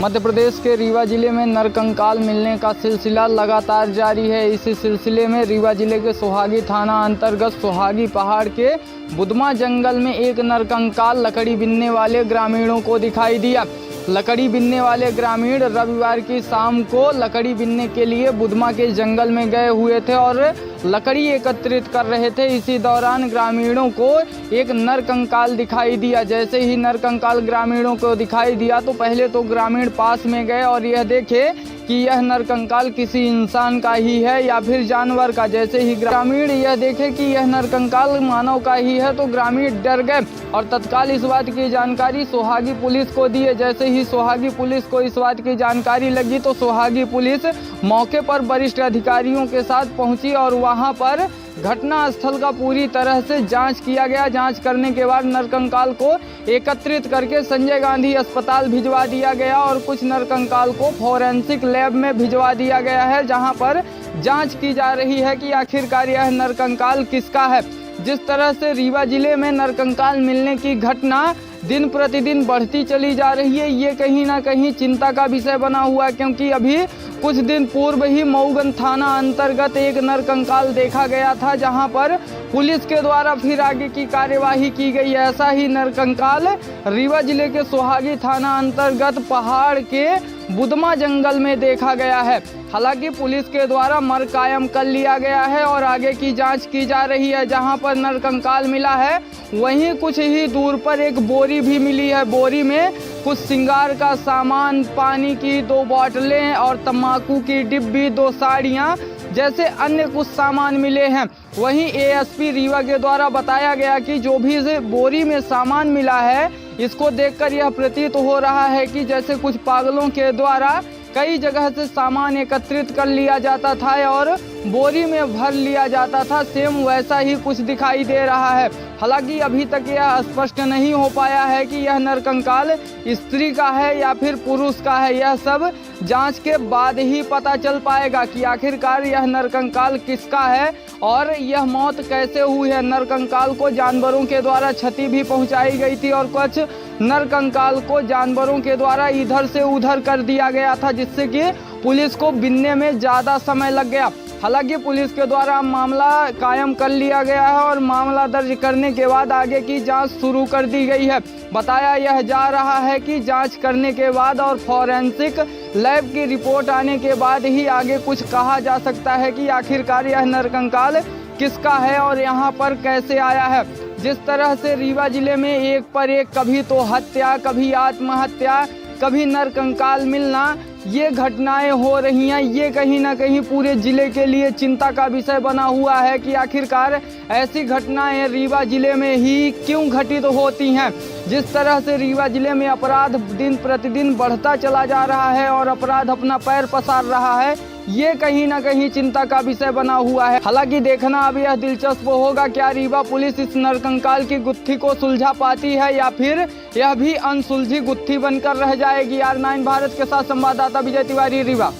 मध्य प्रदेश के रीवा जिले में नरकंकाल मिलने का सिलसिला लगातार जारी है। इसी सिलसिले में रीवा जिले के सोहागी थाना अंतर्गत सोहागी पहाड़ के बुधमा जंगल में एक नरकंकाल लकड़ी बीनने वाले ग्रामीणों को दिखाई दिया। लकड़ी बीनने वाले ग्रामीण रविवार की शाम को लकड़ी बीनने के लिए बुधमा के जंगल में गए हुए थे और लकड़ी एकत्रित कर रहे थे। इसी दौरान ग्रामीणों को एक नरकंकाल दिखाई दिया। जैसे ही नरकंकाल ग्रामीणों को दिखाई दिया तो पहले तो ग्रामीण पास में गए और यह देखे कि यह नरकंकाल किसी इंसान का ही है या फिर जानवर का। जैसे ही ग्रामीण यह देखे कि यह नरकंकाल मानव का ही है तो ग्रामीण डर गए और तत्काल इस बात की जानकारी सोहागी पुलिस को दी। जैसे ही सोहागी पुलिस को इस बात की जानकारी लगी तो सोहागी पुलिस मौके पर वरिष्ठ अधिकारियों के साथ पहुंची और वहां पर घटना स्थल का पूरी तरह से जांच किया गया। जांच करने के बाद नरकंकाल को एकत्रित करके संजय गांधी अस्पताल भिजवा दिया गया और कुछ नरकंकाल को फॉरेंसिक लैब में भिजवा दिया गया है, जहां पर जांच की जा रही है कि आखिरकार यह नरकंकाल किसका है। जिस तरह से रीवा जिले में नरकंकाल मिलने की घटना दिन प्रतिदिन बढ़ती चली जा रही है, ये कहीं ना कहीं चिंता का विषय बना हुआ है, क्योंकि अभी कुछ दिन पूर्व ही मऊगन थाना अंतर्गत एक नरकंकाल देखा गया था, जहां पर पुलिस के द्वारा फिर आगे की कार्यवाही की गई। ऐसा ही नरकंकाल रीवा जिले के सोहागी थाना अंतर्गत पहाड़ के बुधमा जंगल में देखा गया है। हालांकि पुलिस के द्वारा मर कायम कर लिया गया है और आगे की जांच की जा रही है। जहां पर नरकंकाल मिला है वहीं कुछ ही दूर पर एक बोरी भी मिली है। बोरी में कुछ श्रृंगार का सामान, पानी की 2 बोतलें और तंबाकू की डिब्बी, 2 साड़ियाँ जैसे अन्य कुछ सामान मिले हैं। वहीं एएसपी रीवा के द्वारा बताया गया कि जो भी बोरी में सामान मिला है इसको देखकर यह प्रतीत हो रहा है कि जैसे कुछ पागलों के द्वारा कई जगह से सामान एकत्रित कर लिया जाता था और बोरी में भर लिया जाता था, सेम वैसा ही कुछ दिखाई दे रहा है। हालांकि अभी तक यह स्पष्ट नहीं हो पाया है कि यह नरकंकाल स्त्री का है या फिर पुरुष का है। यह सब जांच के बाद ही पता चल पाएगा कि आखिरकार यह नरकंकाल किसका है और यह मौत कैसे हुई है। नरकंकाल को जानवरों के द्वारा क्षति भी पहुंचाई गई थी और कुछ नरकंकाल को जानवरों के द्वारा इधर से उधर कर दिया गया था, जिससे कि पुलिस को बीनने में ज़्यादा समय लग गया। हालांकि पुलिस के द्वारा मामला कायम कर लिया गया है और मामला दर्ज करने के बाद आगे की जांच शुरू कर दी गई है। बताया यह जा रहा है कि जांच करने के बाद और फॉरेंसिक लैब की रिपोर्ट आने के बाद ही आगे कुछ कहा जा सकता है कि आखिरकार यह नरकंकाल किसका है और यहाँ पर कैसे आया है। जिस तरह से रीवा जिले में एक पर एक कभी तो हत्या, कभी आत्महत्या, कभी नरकंकाल मिलना, ये घटनाएं हो रही हैं, ये कहीं ना कहीं पूरे ज़िले के लिए चिंता का विषय बना हुआ है कि आखिरकार ऐसी घटनाएं रीवा ज़िले में ही क्यों घटित होती हैं। जिस तरह से रीवा ज़िले में अपराध दिन प्रतिदिन बढ़ता चला जा रहा है और अपराध अपना पैर पसार रहा है, ये कहीं ना कहीं चिंता का विषय बना हुआ है। हालांकि देखना अब यह दिलचस्प होगा क्या रीवा पुलिस इस नरकंकाल की गुत्थी को सुलझा पाती है या फिर यह भी अनसुलझी गुत्थी बनकर रह जाएगी। R9 भारत के साथ संवाददाता विजय तिवारी, रीवा।